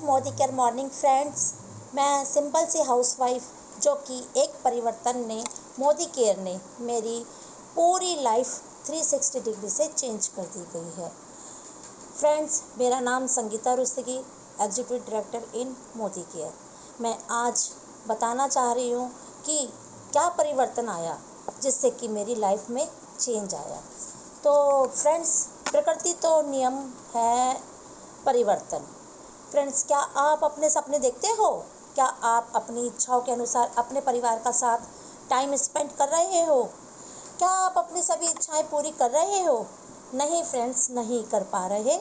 Modi care morning friends. मैं simple सी housewife जो कि एक परिवर्तन ने मोदी केयर ने मेरी पूरी लाइफ 360 डिग्री से चेंज कर दी गई है। फ्रेंड्स, मेरा नाम Sangeeta Rustagi, executive director in Modi care. मैं आज बताना चाह रही हूँ कि क्या परिवर्तन आया जिससे कि मेरी लाइफ में चेंज आया। तो फ्रेंड्स, प्रकृति तो नियम है परिवर्तन। फ्रेंड्स, क्या आप अपने सपने देखते हो? क्या आप अपनी इच्छाओं के अनुसार अपने परिवार का साथ टाइम स्पेंड कर रहे हो? क्या आप अपनी सभी इच्छाएं पूरी कर रहे हो? नहीं फ्रेंड्स, नहीं कर पा रहे।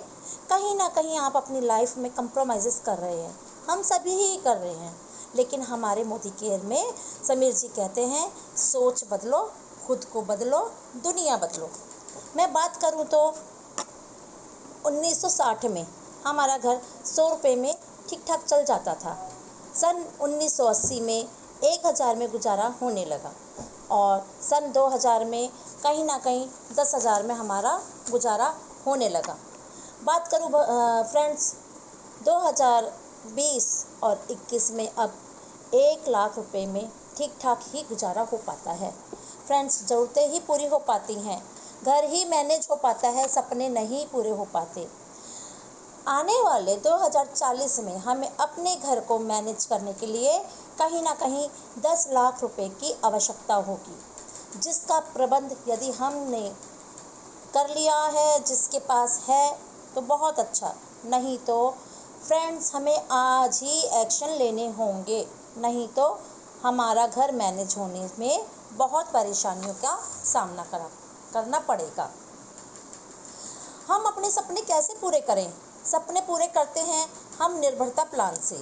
कहीं ना कहीं आप अपनी लाइफ में कंप्रोमाइज़ कर रहे हैं। हम सभी ही कर रहे हैं, लेकिन हमारे मोदी केयर में समीर जी कहते हैं, सोच बदलो, खुद को बदलो, दुनिया बदलो। मैं बात करूं तो 1960 में हमारा घर 100 रुपये में ठीक ठाक चल जाता था। सन 1980 में 1000 में गुजारा होने लगा और सन 2000 में कहीं ना कहीं 10,000 में हमारा गुजारा होने लगा। बात करूँ फ्रेंड्स, 2020 और 21 में अब 1 लाख रुपए में ठीक ठाक ही गुजारा हो पाता है। फ्रेंड्स, ज़रूरतें ही पूरी हो पाती हैं, घर ही मैनेज हो पाता है, सपने नहीं पूरे हो पाते। आने वाले 2040 में हमें अपने घर को मैनेज करने के लिए कहीं ना कहीं 10 लाख रुपए की आवश्यकता होगी, जिसका प्रबंध यदि हमने कर लिया है, जिसके पास है तो बहुत अच्छा, नहीं तो फ्रेंड्स हमें आज ही एक्शन लेने होंगे, नहीं तो हमारा घर मैनेज होने में बहुत परेशानियों का सामना करना पड़ेगा। हम अपने सपने कैसे पूरे करें? सपने पूरे करते हैं हम निर्भरता प्लान से।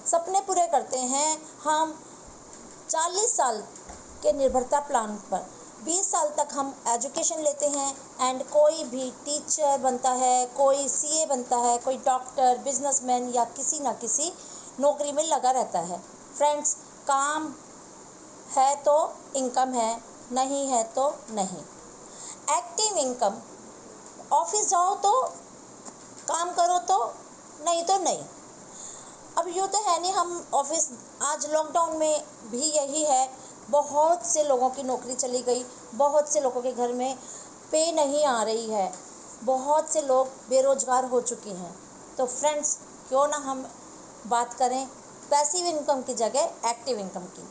सपने पूरे करते हैं हम 40 साल के निर्भरता प्लान पर। 20 साल तक हम एजुकेशन लेते हैं एंड कोई भी टीचर बनता है, कोई सीए बनता है, कोई डॉक्टर, बिजनेसमैन या किसी ना किसी नौकरी में लगा रहता है। फ्रेंड्स, काम है तो इनकम है, नहीं है तो नहीं। एक्टिव इनकम, ऑफिस जाओ तो काम करो तो, नहीं तो नहीं। अब यूँ तो है नहीं, हम ऑफिस आज लॉकडाउन में भी यही है, बहुत से लोगों की नौकरी चली गई, बहुत से लोगों के घर में पे नहीं आ रही है, बहुत से लोग बेरोजगार हो चुके हैं। तो फ्रेंड्स, क्यों ना हम बात करें पैसिव इनकम की जगह एक्टिव इनकम की,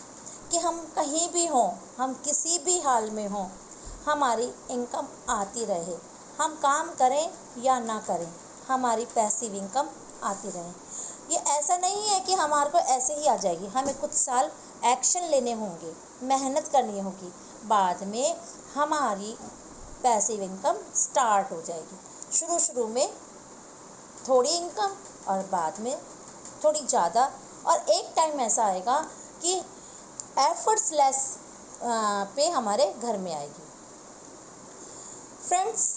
कि हम कहीं भी हों, हम किसी भी हाल में हों, हमारी इनकम आती रहे। हम काम करें या ना करें, हमारी पैसिव इनकम आती रहे। ये ऐसा नहीं है कि हमारे को ऐसे ही आ जाएगी, हमें कुछ साल एक्शन लेने होंगे, मेहनत करनी होगी, बाद में हमारी पैसिव इनकम स्टार्ट हो जाएगी। शुरू में थोड़ी इनकम और बाद में थोड़ी ज़्यादा, और एक टाइम ऐसा आएगा कि एफर्ट्स लेस पे हमारे घर में आएगी। फ्रेंड्स,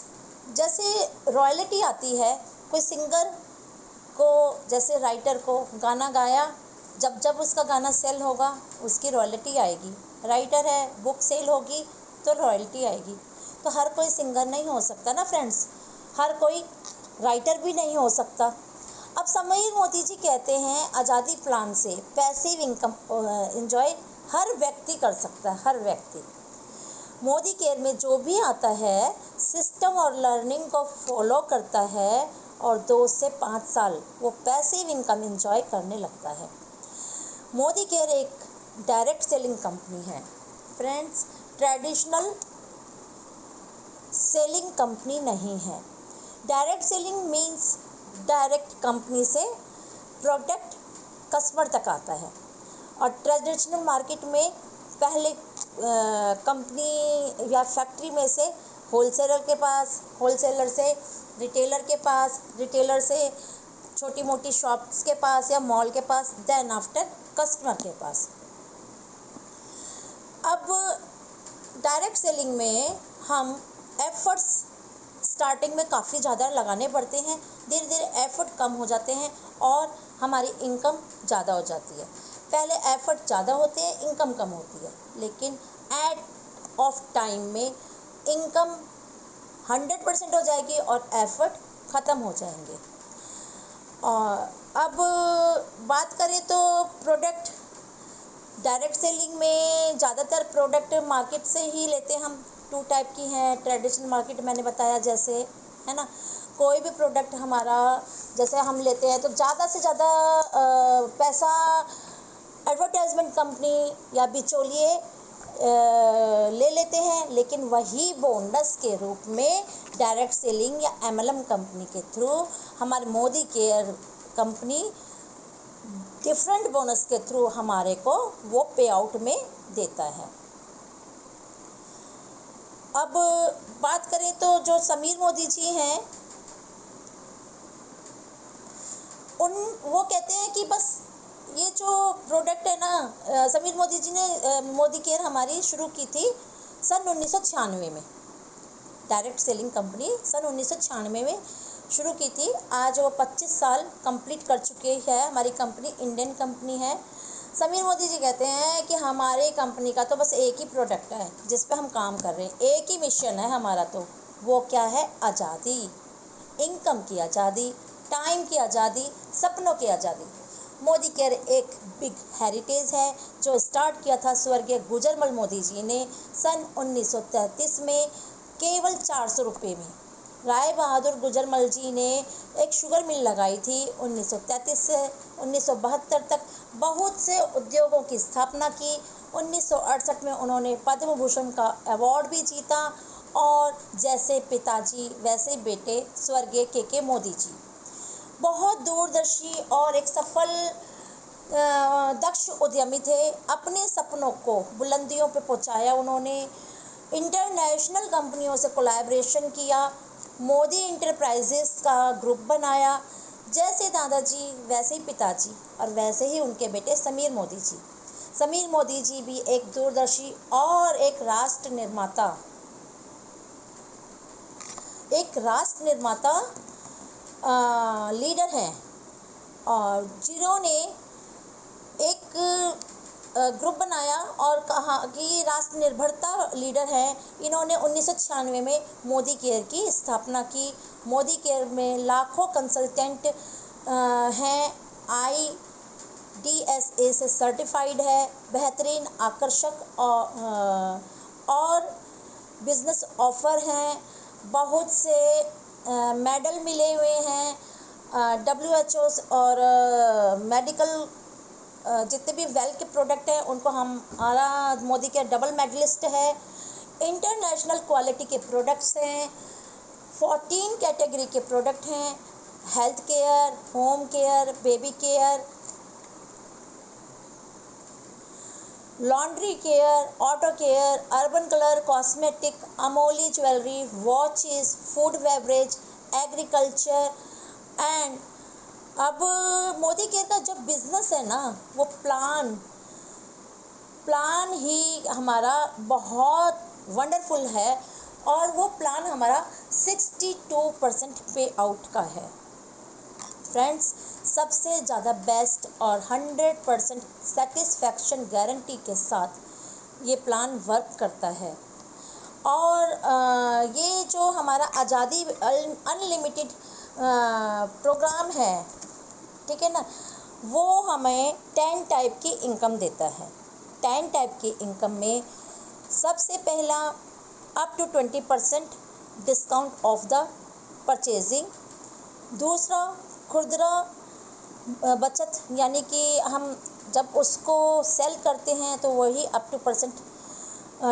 जैसे रॉयल्टी आती है, कोई सिंगर को, जैसे राइटर को गाना गाया, जब उसका गाना सेल होगा उसकी रॉयल्टी आएगी। राइटर है, बुक सेल होगी तो रॉयल्टी आएगी। तो हर कोई सिंगर नहीं हो सकता ना फ्रेंड्स, हर कोई राइटर भी नहीं हो सकता। अब समीर मोदी जी कहते हैं, आज़ादी प्लान से पैसिव इनकम एंजॉय हर व्यक्ति कर सकता है, हर व्यक्ति। मोदी केयर में जो भी आता है, सिस्टम और लर्निंग को फॉलो करता है और 2 से 5 साल वो पैसिव इनकम एंजॉय करने लगता है। मोदी केयर एक डायरेक्ट सेलिंग कंपनी है फ्रेंड्स, ट्रेडिशनल सेलिंग कंपनी नहीं है। Direct selling means direct company से प्रोडक्ट कस्टमर तक आता है, और ट्रेडिशनल मार्केट में पहले कंपनी या फैक्ट्री में से होलसेलर के पास, होलसेलर से रिटेलर के पास, रिटेलर से छोटी मोटी शॉप्स के पास या मॉल के पास, देन आफ्टर कस्टमर के पास। अब डायरेक्ट सेलिंग में हम एफर्ट्स स्टार्टिंग में काफ़ी ज़्यादा लगाने पड़ते हैं, धीरे धीरे एफर्ट कम हो जाते हैं और हमारी इनकम ज़्यादा हो जाती है। पहले एफर्ट ज़्यादा होते हैं, इनकम कम होती है, लेकिन एट ऑफ टाइम में इनकम 100% हो जाएगी और एफर्ट ख़त्म हो जाएंगे। और अब बात करें तो प्रोडक्ट डायरेक्ट सेलिंग में ज़्यादातर प्रोडक्ट मार्केट से ही लेते हैं हम। 2 टाइप की हैं। ट्रेडिशनल मार्केट मैंने बताया जैसे, है ना, कोई भी प्रोडक्ट हमारा जैसे हम लेते हैं तो ज़्यादा से ज़्यादा पैसा एडवर्टाइजमेंट कंपनी या बिचौलिए ले लेते हैं, लेकिन वही बोनस के रूप में डायरेक्ट सेलिंग या एमएलएम कंपनी के थ्रू हमारे Modi care company different bonus के थ्रू हमारे को वो पे आउट में देता है। अब बात करें तो जो समीर मोदी जी हैं, वो कहते हैं कि बस ये जो प्रोडक्ट है ना, समीर मोदी जी ने मोदी केयर हमारी शुरू की थी सन 1996 में। डायरेक्ट सेलिंग कंपनी सन 1996 में शुरू की थी। आज वो 25 साल कंप्लीट कर चुके हैं। हमारी कंपनी इंडियन कंपनी है। समीर मोदी जी कहते हैं कि हमारी कंपनी का तो बस एक ही प्रोडक्ट है जिस पे हम काम कर रहे हैं, एक ही मिशन है हमारा, तो वो क्या है? आज़ादी, इनकम की आज़ादी, टाइम की आज़ादी, सपनों की आज़ादी। मोदी केयर एक बिग हेरिटेज है जो स्टार्ट किया था स्वर्गीय गुजरमल मोदी जी ने सन 1933 में केवल 400 रुपये में। राय बहादुर गुजरमल जी ने एक शुगर मिल लगाई थी 1933 से 1972 तक। बहुत से उद्योगों की स्थापना की। 1968 में उन्होंने पद्म भूषण का अवार्ड भी जीता। और जैसे पिताजी वैसे बेटे स्वर्गीय के मोदी जी बहुत दूरदर्शी और एक सफल दक्ष उद्यमी थे। अपने सपनों को बुलंदियों पे पहुंचाया उन्होंने। इंटरनेशनल कंपनियों से कोलैबोरेशन किया। मोदी इंटरप्राइजेस का ग्रुप बनाया। जैसे दादाजी वैसे ही पिताजी और वैसे ही उनके बेटे समीर मोदी जी। समीर मोदी जी भी एक दूरदर्शी और एक राष्ट्र निर्माता लीडर हैं, और जिन्होंने एक ग्रुप बनाया और कहा कि राष्ट्र निर्भरता लीडर हैं। इन्होंने 1996 में मोदी केयर की स्थापना की। मोदी केयर में लाखों कंसल्टेंट हैं। IDSA से सर्टिफाइड है। बेहतरीन आकर्षक और बिजनेस ऑफर हैं। बहुत से मेडल मिले हुए हैं। WHO और मेडिकल जितने भी वेल के प्रोडक्ट हैं उनको हमारा मोदी केयर डबल मेडलिस्ट है। इंटरनेशनल क्वालिटी के प्रोडक्ट्स हैं। 14 कैटेगरी के प्रोडक्ट हैं। Health care, home care, baby care, laundry care, auto care, urban colour cosmetic, Amoli jewellery, watches, food beverage, agriculture and अब मोदी केयर का जो बिज़नेस है ना, वो प्लान ही हमारा बहुत वंडरफुल है। और वो प्लान हमारा 62% पे आउट का है। फ्रेंड्स, सबसे ज़्यादा बेस्ट और 100% सेटिस्फैक्शन गारंटी के साथ ये प्लान वर्क करता है। और ये जो हमारा आज़ादी अनलिमिटेड प्रोग्राम है, ठीक है ना, वो हमें 10 टाइप की इनकम देता है। 10 टाइप की इनकम में सबसे पहला up to 20% discount of the purchasing. दूसरा खुदरा बचत, यानी कि हम जब उसको सेल करते हैं तो वही अप टू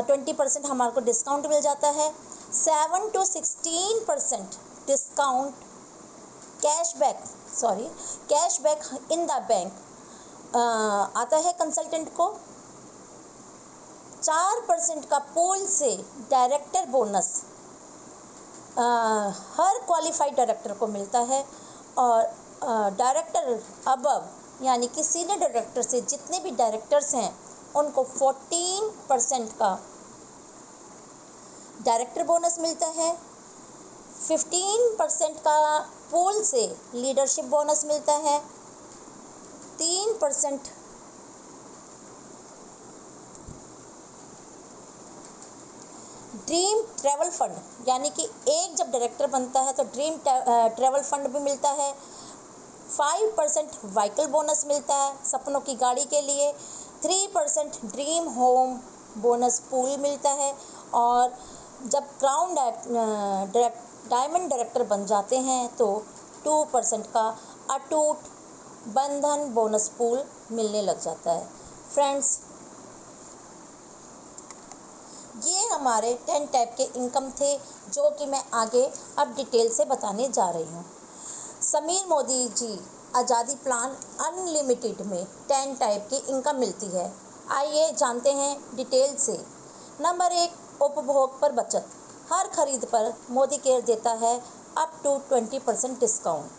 20% हमारे को डिस्काउंट मिल जाता है। 7 to 16% discount cashback in the bank आता है कंसल्टेंट को। 4% का पूल से डायरेक्टर बोनस हर क्वालिफाइड डायरेक्टर को मिलता है। और डायरेक्टर अबव, यानी कि सीनियर डायरेक्टर से जितने भी डायरेक्टर्स हैं उनको 14% का डायरेक्टर बोनस मिलता है। 15% का पूल से लीडरशिप बोनस मिलता है। 3% ड्रीम ट्रैवल फंड, यानी कि एक जब डायरेक्टर बनता है तो ड्रीम ट्रैवल फंड भी मिलता है। 5% व्हीकल बोनस मिलता है सपनों की गाड़ी के लिए, 3% ड्रीम होम बोनस पूल मिलता है, और जब क्राउन डायमंड डायरेक्टर बन जाते हैं तो 2% का अटूट बंधन बोनस पूल मिलने लग जाता है। फ्रेंड्स, ये हमारे 10 टाइप के इनकम थे जो कि मैं आगे अब डिटेल से बताने जा रही हूँ। समीर मोदी जी आज़ादी प्लान अनलिमिटेड में 10 टाइप की इनकम मिलती है। आइए जानते हैं डिटेल से। नंबर 1, उपभोग पर बचत। हर खरीद पर मोदी केयर देता है अप टू 20% डिस्काउंट।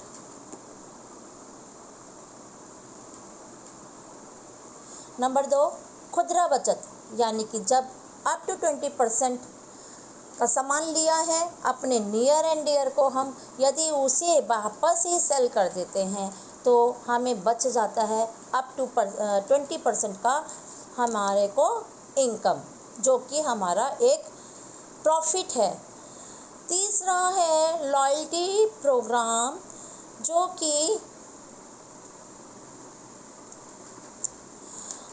नंबर 2, खुदरा बचत, यानी कि जब अप टू 20% का सामान लिया है अपने नियर एंड डियर को हम यदि उसे वापस ही सेल कर देते हैं तो हमें बच जाता है अप टू 20% का हमारे को इनकम, जो कि हमारा एक प्रॉफिट है। तीसरा है लॉयल्टी प्रोग्राम, जो कि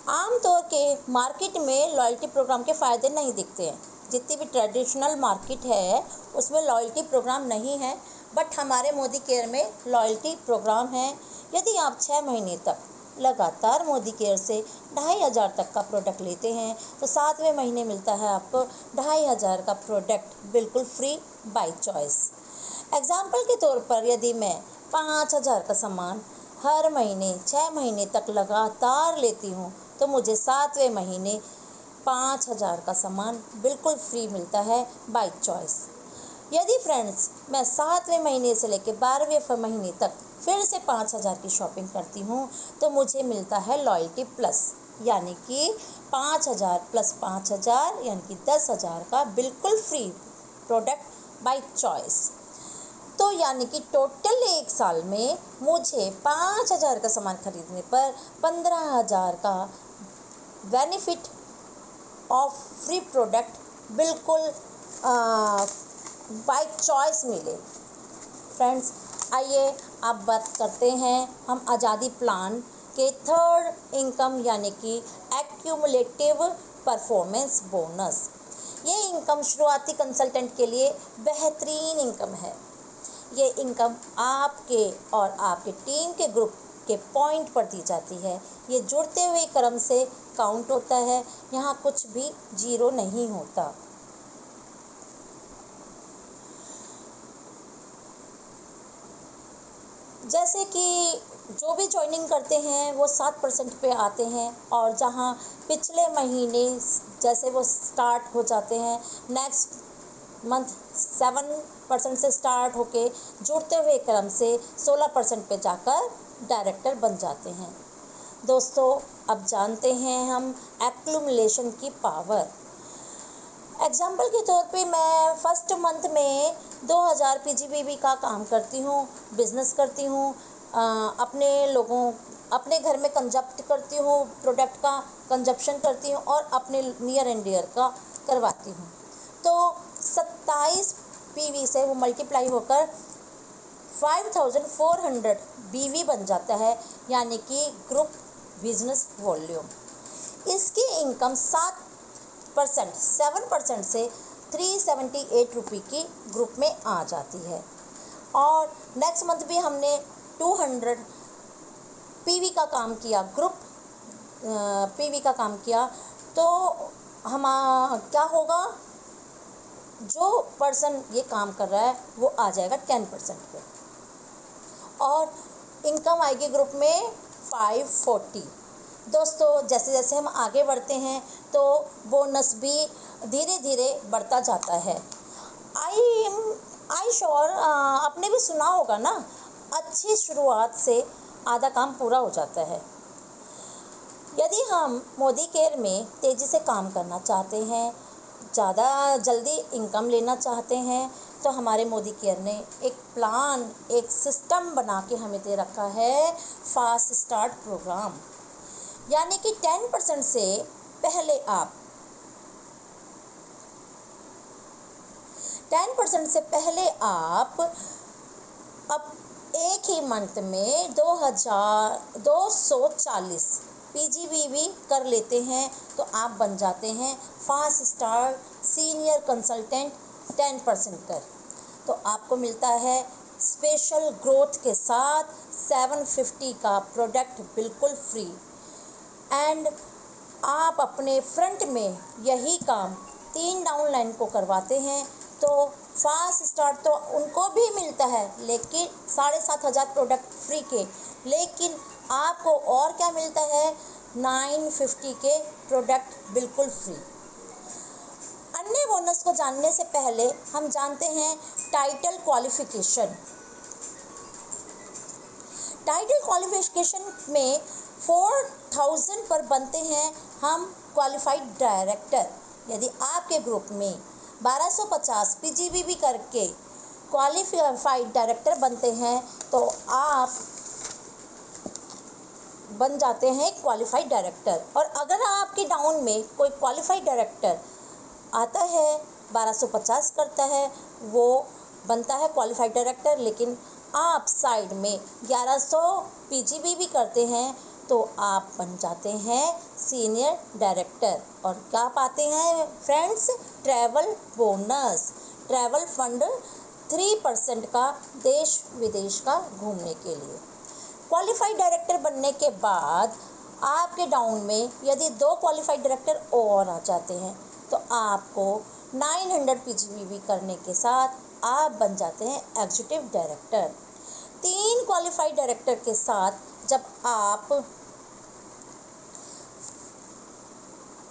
आमतौर के मार्केट में लॉयल्टी प्रोग्राम के फ़ायदे नहीं दिखते हैं। जितनी भी ट्रेडिशनल मार्केट है उसमें लॉयल्टी प्रोग्राम नहीं है, बट हमारे मोदी केयर में लॉयल्टी प्रोग्राम है। यदि आप 6 महीने तक लगातार मोदी केयर से 2500 तक का प्रोडक्ट लेते हैं तो 7वें महीने मिलता है आपको 2500 का प्रोडक्ट बिल्कुल फ्री बाय चॉइस। एग्जाम्पल के तौर पर यदि मैं 5000 का सामान हर महीने 6 महीने तक लगातार लेती हूँ तो मुझे 7वें महीने 5000 का सामान बिल्कुल फ्री मिलता है बाय चॉइस। यदि फ्रेंड्स मैं 7वें महीने से लेकर 12वें महीने तक फिर से 5000 की शॉपिंग करती हूँ तो मुझे मिलता है लॉयल्टी प्लस, यानी कि 5000 प्लस 5000 यानी कि 10,000 का बिल्कुल फ्री प्रोडक्ट बाय चॉइस। तो यानी कि टोटल एक साल में मुझे 5000 का सामान खरीदने पर 15,000 का बेनिफिट ऑफ फ्री प्रोडक्ट बिल्कुल बाय चॉइस मिले। फ्रेंड्स, आइए अब बात करते हैं हम आज़ादी प्लान के थर्ड इनकम यानी कि एक्यूमुलेटिव परफॉर्मेंस बोनस। ये इनकम शुरुआती कंसल्टेंट के लिए बेहतरीन इनकम है। ये इनकम आपके और आपके टीम के ग्रुप के पॉइंट पर दी जाती है। ये जुड़ते हुए क्रम से काउंट होता है, यहाँ कुछ भी जीरो नहीं होता। जैसे कि जो भी ज्वाइनिंग करते हैं वो 7% पे आते हैं, और जहाँ पिछले महीने जैसे वो स्टार्ट हो जाते हैं नेक्स्ट मंथ 7% से स्टार्ट होके जुड़ते हुए क्रम से 16% पे जाकर डायरेक्टर बन जाते हैं। दोस्तों, अब जानते हैं हम एक्यूमुलेशन की पावर। एग्जाम्पल के तौर पे मैं फर्स्ट मंथ में 2000 पीजीबीबी का काम करती हूँ, बिज़नेस करती हूँ, अपने घर में कंजप्ट करती हूँ, प्रोडक्ट का कंजप्शन करती हूँ और अपने नियर एंड डियर का करवाती हूँ। तो 27 पीवी से वो मल्टीप्लाई होकर 5400 बीवी बन जाता है, यानी कि ग्रुप बिजनेस वॉल्यूम। इसकी इनकम 7% से 378 रुपये की ग्रुप में आ जाती है। और नेक्स्ट मंथ भी हमने 200 पीवी का काम किया, ग्रुप पीवी का काम किया, तो हम क्या होगा, जो पर्सन ये काम कर रहा है वो आ जाएगा 10% पे, और इनकम आएगी ग्रुप में 540। दोस्तों, जैसे जैसे हम आगे बढ़ते हैं तो बोनस भी धीरे धीरे बढ़ता जाता है। आई श्योर आपने भी सुना होगा ना, अच्छी शुरुआत से आधा काम पूरा हो जाता है। यदि हम मोदी केयर में तेज़ी से काम करना चाहते हैं, ज़्यादा जल्दी इनकम लेना चाहते हैं, तो हमारे मोदी केयर ने एक प्लान, एक सिस्टम बना के हमें दे रखा है, फास्ट स्टार्ट प्रोग्राम। यानी कि 10% से पहले आप 10% से पहले आप अब 1 एक ही मंथ में 240 पीजीबीवी कर लेते हैं तो आप बन जाते हैं 5 स्टार सीनियर कंसल्टेंट 10% कर। तो आपको मिलता है स्पेशल ग्रोथ के साथ 750 का प्रोडक्ट बिल्कुल फ्री। एंड आप अपने फ्रंट में यही काम 3 डाउनलाइन को करवाते हैं तो 5 स्टार तो उनको भी मिलता है, लेकिन 7,500 प्रोडक्ट फ्री के, लेकिन आपको और क्या मिलता है 950 के प्रोडक्ट बिल्कुल फ्री। अन्य बोनस को जानने से पहले हम जानते हैं टाइटल क्वालिफिकेशन। टाइटल क्वालिफिकेशन में 4000 पर बनते हैं हम क्वालिफाइड डायरेक्टर। यदि आपके ग्रुप में 1250 पीजीबीवी करके क्वालिफाइड डायरेक्टर बनते हैं तो आप बन जाते हैं क्वालिफाइड डायरेक्टर। और अगर आपके डाउन में कोई क्वालिफाइड डायरेक्टर आता है 1250 करता है, वो बनता है क्वालिफाइड डायरेक्टर, लेकिन आप साइड में 1100 पीजीबीवी करते हैं तो आप बन जाते हैं सीनियर डायरेक्टर। और क्या पाते हैं friends, travel bonus, travel fund 3% का देश विदेश का घूमने के लिए। क्वालिफाइड डायरेक्टर बनने के बाद आपके डाउन में यदि 2 क्वालिफाइड डायरेक्टर और आ जाते हैं तो आपको 900 पीजीबीवी करने के साथ आप बन जाते हैं एग्जीक्यूटिव डायरेक्टर। 3 क्वालिफाइड डायरेक्टर के साथ जब आप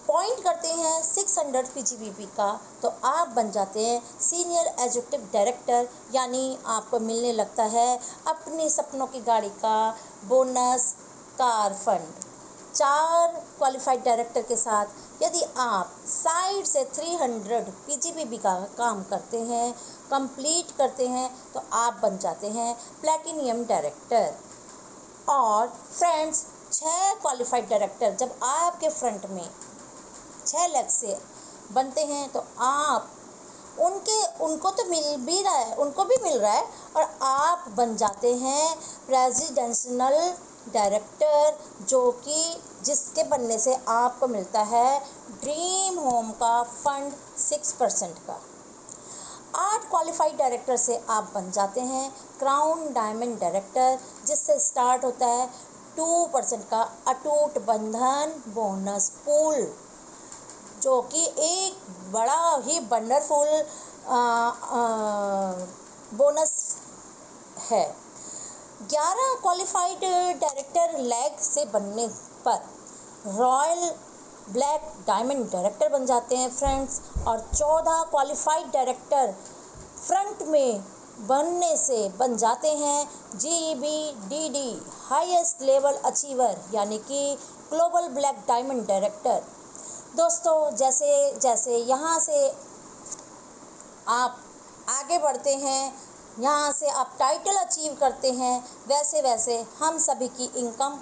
पॉइंट करते हैं 600 पीजीबीवी का तो आप बन जाते हैं सीनियर एग्जीक्यूटिव डायरेक्टर, यानी आपको मिलने लगता है अपनी सपनों की गाड़ी का bonus car fund. 4 qualified director के साथ यदि आप साइड से 300 पीजीबीवी का काम करते हैं, कंप्लीट करते हैं तो आप बन जाते हैं प्लैटिनियम डायरेक्टर। और फ्रेंड्स 6 क्वालिफाइड डायरेक्टर जब आपके फ्रंट में 6 लाख से बनते हैं तो आप उनको तो मिल भी रहा है, उनको भी मिल रहा है, और आप बन जाते हैं प्रेसिडेंशियल डायरेक्टर, जो कि जिसके बनने से आपको मिलता है ड्रीम होम का फंड 6% का। 8 क्वालिफाइड डायरेक्टर से आप बन जाते हैं क्राउन डायमंड डायरेक्टर, जिससे स्टार्ट होता है 2% का अटूट बंधन बोनस पूल, जो कि एक बड़ा ही वंडरफुल बोनस है। 11 क्वालिफाइड डायरेक्टर लैग से बनने पर रॉयल ब्लैक डायमंड डायरेक्टर बन जाते हैं फ्रेंड्स। और 14 क्वालिफाइड डायरेक्टर फ्रंट में बनने से बन जाते हैं GBDD हाईएस्ट लेवल अचीवर, यानी कि ग्लोबल ब्लैक डायमंड डायरेक्टर। दोस्तों, जैसे जैसे यहाँ से आप आगे बढ़ते हैं, यहाँ से आप टाइटल अचीव करते हैं, वैसे वैसे हम सभी की इनकम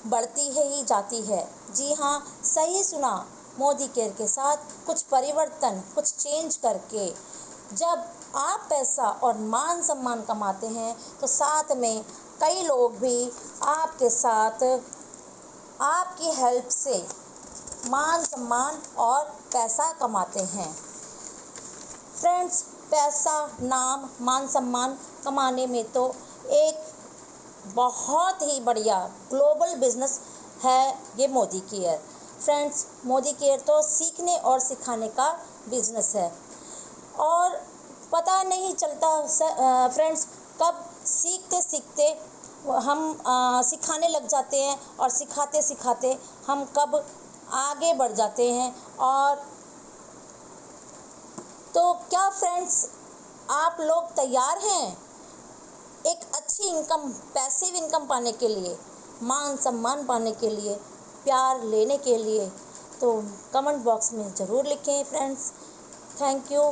बढ़ती ही जाती है। जी हाँ, सही सुना, मोदी केयर के साथ कुछ परिवर्तन, कुछ चेंज करके जब आप पैसा और मान सम्मान कमाते हैं तो साथ में कई लोग भी आपके साथ आपकी हेल्प से मान सम्मान और पैसा कमाते हैं। फ्रेंड्स, पैसा, नाम, मान सम्मान कमाने में तो एक बहुत ही बढ़िया ग्लोबल बिजनेस है ये Modi care. Friends, Modi care तो सीखने और सिखाने का बिजनेस है, और पता नहीं चलता फ्रेंड्स कब सीखते सीखते हम सिखाने लग जाते हैं, और सिखाते सिखाते हम कब आगे बढ़ जाते हैं। और तो क्या फ्रेंड्स, आप लोग तैयार हैं एक अच्छी इनकम, पैसिव इनकम पाने के लिए, मान सम्मान पाने के लिए, प्यार लेने के लिए? तो कमेंट बॉक्स में ज़रूर लिखें फ्रेंड्स। Thank you.